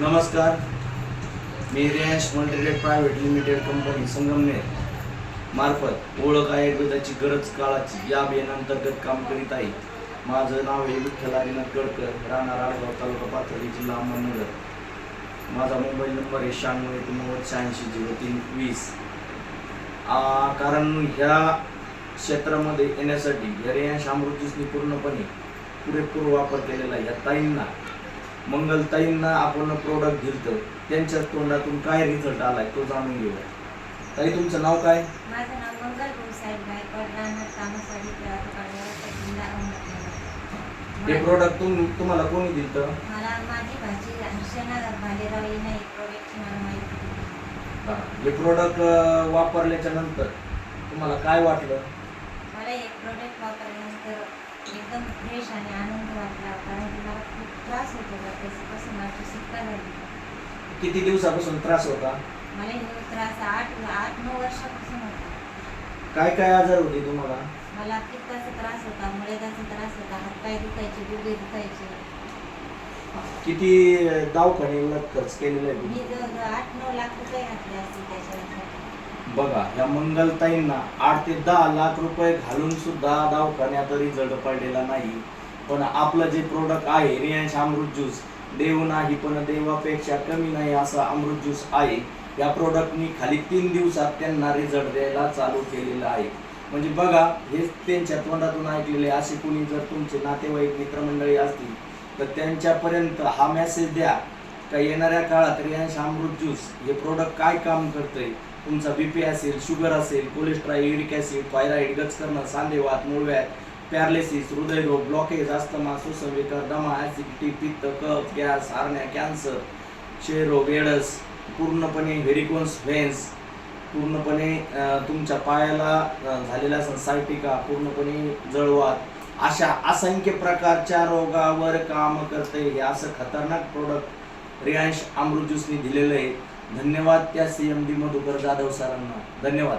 नमस्कार, मी Riyansh multitrade private limited company Sangamner मार्फत ओळख आयुर्वेदाची गरज काळाची या अभियानांतर्गत काम करीत आहे. माझं नाव आहे विठ्ठल आदिनाथ गडकर, राहणार आडगाव, तालुका पाथर्डी, जिल्हा अहमदनगर. माझा मोबाईल नंबर आहे 96 कारण ह्या क्षेत्रामध्ये येण्यासाठी या रियांश अमृत ज्यूसनी पूर्णपणे पुरेपूर वापर केलेला आहे. या ताईंना, मंगलताईंना आपण प्रोडक्ट दिलं, त्यांच्या तोंडातून काय रिझल्ट आलाय तो जाणून घेऊया. ताई, तुमचं नाव काय? माझं नाव मंगल साहेब गायकवाड, राहणार तामसवाडी, जिल्हा अहमदनगर. हे प्रोडक्ट तुम्हाला कोणी दिलं? मला माझी भाची हर्षणा भालेराव यांना एक प्रोडक्टची मला माहिती दिली. हे प्रोडक्ट वापरल्याच्या नंतर तुम्हाला काय वाटलं? मला एक प्रोडक्ट वापरल्यानंतर एकदम फ्रेश आणि आनंद वाटला, कारण की मला खूप त्रास होत होता. त्याच्यापासून माझी सुटका झाली. किती दिवसापासून त्रास होता? मला हे त्रास 8-9 वर्षापासून होता. काय काय आजार होते तुम्हाला? मला पित्ताचा त्रास होता, मळ्याचा त्रास होता, हातपाय दुखायचे, गुडघे दुखायचे. किती दवाखान्याला खर्च केलेला आहे मी तुम्ही? जवळ 8-9 लाख रुपये घातले असतील त्याच्यासाठी. बघा, या मंगलताईंना 8 ते 10 लाख रुपये घालून सुद्धा दवाखान्यात रिझल्ट पडलेला नाही. पण आपलं जे प्रोडक्ट आहे रियांश अमृत ज्यूस, देव नाही पण देवापेक्षा कमी नाही असा अमृत ज्यूस आहे. या प्रोडक्टनी खाली 3 दिवसात त्यांना रिझल्ट द्यायला चालू केलेलं आहे. म्हणजे बघा, हे त्यांच्या तोंडातून ऐकलेले. असे कोणी जर तुमचे नातेवाईक मित्रमंडळी असतील तर त्यांच्यापर्यंत हा मेसेज द्या का येणाऱ्या काळात रियांश अमृत ज्यूस हे प्रोडक्ट काय काम करतंय. तुमचा बीपी असेल, शुगर असेल, कोलेस्ट्रॉल, युरिक ॲसिड, थायरॉइड, गचकरणं, सांधेवात, मूळव्याध, पॅरालिसिस, हृदयरोग, ब्लॉकेज, अस्थमा, श्वसनविकार, दमा, ॲसिडिटी, पित्त, कफ, गॅस, हार्निया, कॅन्सर, क्षयरोग, एडस, पूर्णपणे व्हेरिकोन्स व्हेन्स, पूर्णपणे तुमच्या पायाला झालेला सायटिका, पूर्णपणे जळवात, अशा असंख्य प्रकारच्या रोगावर काम करते. हे असं खतरनाक प्रोडक्ट रियांश अमृत ज्यूसनी दिलेलं आहे. धन्यवाद त्या CMD मधुकर जाधव सरांना. धन्यवाद.